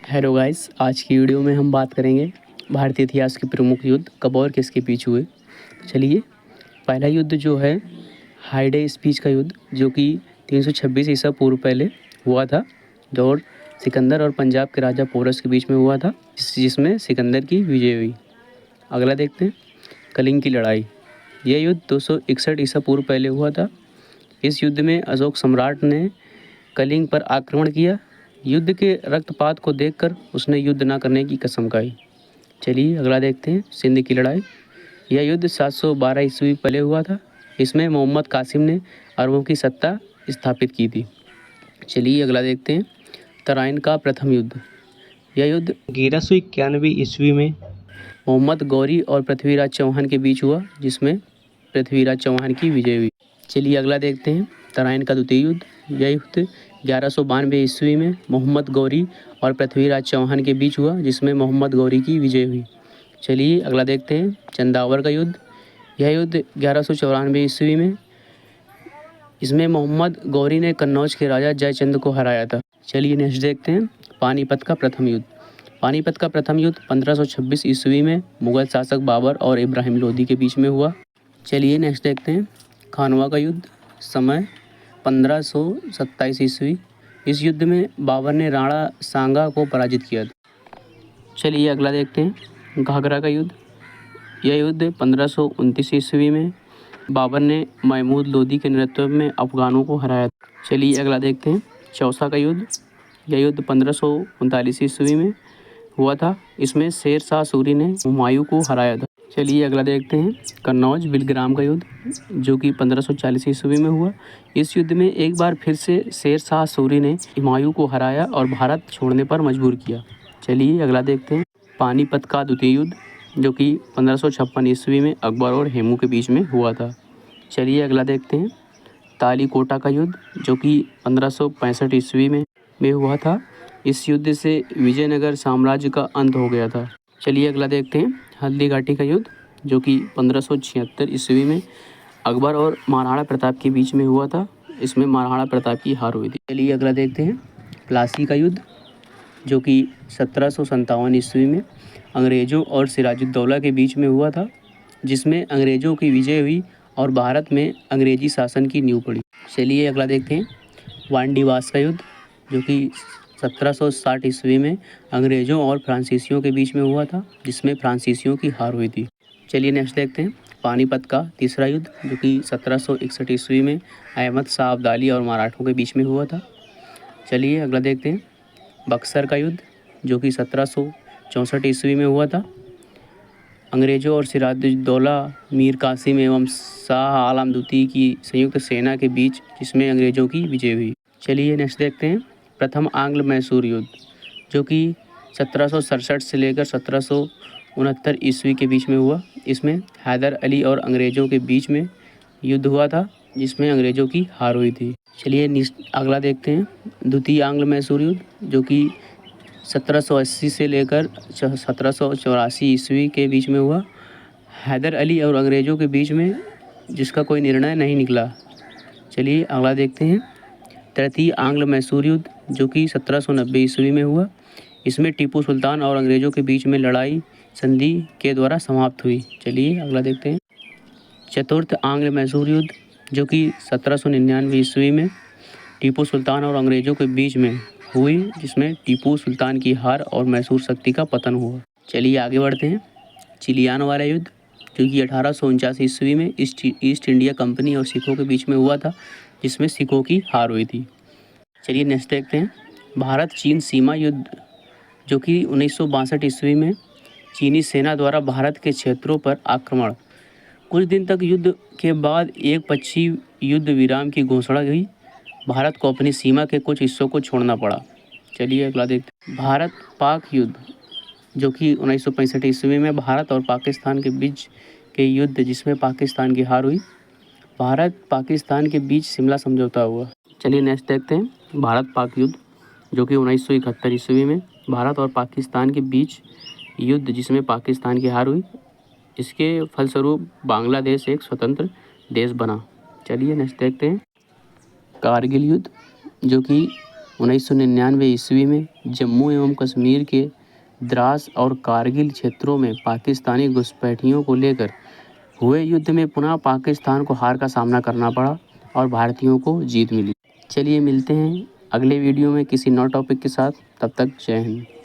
Hello guys, आज की video में हम बात करेंगे भारतीय इतिहास के प्रमुख युद्ध कब और किसके बीच हुए। चलिए, पहला युद्ध जो है हाइडे स्पीच का युद्ध, जो कि 326 ईसा पूर्व पहले हुआ था, जो और सिकंदर और पंजाब के राजा पोरस के बीच में हुआ था, जिसमें सिकंदर की विजय हुई। अगला देखते हैं, कलिंग की लड़ाई। यह युद्ध 261 ईसा पूर्व पहले हुआ था। इस युद्ध में अशोक सम्राट ने कलिंग पर आक्रमण किया। युद्ध के रक्तपात को देखकर उसने युद्ध न करने की कसम खाई। चलिए अगला देखते हैं, सिंध की लड़ाई। यह युद्ध 712 ईस्वी पहले हुआ था। इसमें मोहम्मद कासिम ने अरबों की सत्ता स्थापित की थी। चलिए अगला देखते हैं, तराइन का प्रथम युद्ध। यह युद्ध 1191 ईस्वी में मोहम्मद गौरी और पृथ्वीराज चौहान के बीच हुआ, जिसमें पृथ्वीराज चौहान की विजय हुई। चलिए अगला देखते हैं, तराइन का द्वितीय युद्ध। यह युद्ध 1192 ईस्वी में मोहम्मद गौरी और पृथ्वीराज चौहान के बीच हुआ, जिसमें मोहम्मद गौरी की विजय हुई। चलिए अगला देखते हैं, चंदावर का युद्ध। यह युद्ध 1194 ईस्वी में, इसमें मोहम्मद गौरी ने कन्नौज के राजा जयचंद को हराया था। चलिए नेक्स्ट देखते हैं, पानीपत का प्रथम युद्ध। पानीपत का प्रथम युद्ध 1526 ईस्वी में मुगल शासक बाबर और इब्राहिम लोदी के बीच में हुआ। चलिए नेक्स्ट देखते हैं, खानवा का युद्ध। समय 1527 ईस्वी। इस युद्ध में बाबर ने राणा सांगा को पराजित किया था। चलिए अगला देखते हैं, घाघरा का युद्ध। यह युद्ध 1529 ईस्वी में बाबर ने महमूद लोदी के नेतृत्व में अफगानों को हराया था। चलिए अगला देखते हैं, चौसा का युद्ध। यह युद्ध 1539 ईस्वी में हुआ था। इसमें शेर शाह सूरी ने हुमायूं को हराया था। चलिए अगला देखते हैं, कन्नौज बिलग्राम का युद्ध, जो कि 1540 ईस्वी में हुआ। इस युद्ध में एक बार फिर से शेर शाह सूरी ने हुमायूं को हराया और भारत छोड़ने पर मजबूर किया। चलिए अगला देखते हैं, पानीपत का द्वितीय युद्ध, जो कि 1556 ईस्वी में अकबर और हेमू के बीच में हुआ था। चलिए अगला देखते हैं, तालीकोटा का युद्ध, जो कि 1565 ईस्वी में हुआ था। इस युद्ध से विजयनगर साम्राज्य का अंत हो गया था। चलिए अगला देखते हैं, हल्दी घाटी का युद्ध, जो कि 1576 ईस्वी में अकबर और महाराणा प्रताप के बीच में हुआ था। इसमें महाराणा प्रताप की हार हुई थी। चलिए अगला देखते हैं, प्लासी का युद्ध, जो कि 1757 ईस्वी में अंग्रेज़ों और सिराजुद्दौला के बीच में हुआ था, जिसमें अंग्रेज़ों की विजय हुई और भारत में अंग्रेजी शासन की नींव पड़ी। चलिए अगला देखते हैं, वांडीवास का युद्ध, जो कि 1760 ईस्वी में अंग्रेज़ों और फ्रांसीसियों के बीच में हुआ था, जिसमें फ्रांसीसियों की हार हुई थी। चलिए नेक्स्ट देखते हैं, पानीपत का तीसरा युद्ध, जो कि 1761 ईस्वी में अहमद शाह अब्दाली और मराठों के बीच में हुआ था। चलिए अगला देखते हैं, बक्सर का युद्ध, जो कि 1764 ईस्वी में हुआ था। अंग्रेज़ों और सिराजुद्दौला, मीर कासिम एवं शाह आलम द्वितीय की संयुक्त सेना के बीच, जिसमें अंग्रेज़ों की विजय हुई। चलिए नेक्स्ट देखते हैं, प्रथम आंग्ल मैसूर युद्ध, जो कि 1767 से लेकर 1769 ईस्वी के बीच में हुआ। इसमें हैदर अली और अंग्रेज़ों के बीच में युद्ध हुआ था, जिसमें अंग्रेज़ों की हार हुई थी। चलिए अगला देखते हैं, द्वितीय आंग्ल मैसूर युद्ध, जो कि 1780 से लेकर 1784 ईस्वी के बीच में हुआ। हैदर अली और अंग्रेज़ों के बीच में, जिसका कोई निर्णय नहीं निकला। चलिए अगला देखते हैं, तृतीय आंग्ल मैसूर युद्ध, जो कि 1790 ईस्वी में हुआ। इसमें टीपू सुल्तान और अंग्रेज़ों के बीच में लड़ाई संधि के द्वारा समाप्त हुई। चलिए अगला देखते हैं, चतुर्थ आंग्ल मैसूर युद्ध, जो कि 1799 ईस्वी में टीपू सुल्तान और अंग्रेज़ों के बीच में हुई, जिसमें टीपू सुल्तान की हार और मैसूर शक्ति का पतन हुआ। चलिए आगे बढ़ते हैं, चिलियान वाला युद्ध, जो कि 1849 ईस्वी में ईस्ट इंडिया कंपनी और सिखों के बीच में हुआ था, जिसमें सिखों की हार हुई थी। चलिए नेक्स्ट देखते हैं, भारत चीन सीमा युद्ध, जो कि 1962 ईस्वी में चीनी सेना द्वारा भारत के क्षेत्रों पर आक्रमण। कुछ दिन तक युद्ध के बाद एक पक्षी युद्ध विराम की घोषणा हुई। भारत को अपनी सीमा के कुछ हिस्सों को छोड़ना पड़ा। चलिए अगला देखते हैं, भारत पाक युद्ध, जो कि 1965 ईस्वी में भारत और पाकिस्तान के बीच के युद्ध, जिसमें पाकिस्तान की हार हुई। भारत पाकिस्तान के बीच शिमला समझौता हुआ। चलिए नेक्स्ट देखते हैं, भारत पाक युद्ध, जो कि 1971 ईस्वी में भारत और पाकिस्तान के बीच युद्ध, जिसमें पाकिस्तान की हार हुई। इसके फलस्वरूप बांग्लादेश एक स्वतंत्र देश बना। चलिए नेक्स्ट देखते हैं, कारगिल युद्ध, जो कि 1999 ईस्वी में जम्मू एवं कश्मीर के द्रास और कारगिल क्षेत्रों में पाकिस्तानी घुसपैठियों को लेकर हुए युद्ध में पुनः पाकिस्तान को हार का सामना करना पड़ा और भारतीयों को जीत मिली। चलिए मिलते हैं अगले वीडियो में किसी नए टॉपिक के साथ, तब तक जय हिंद।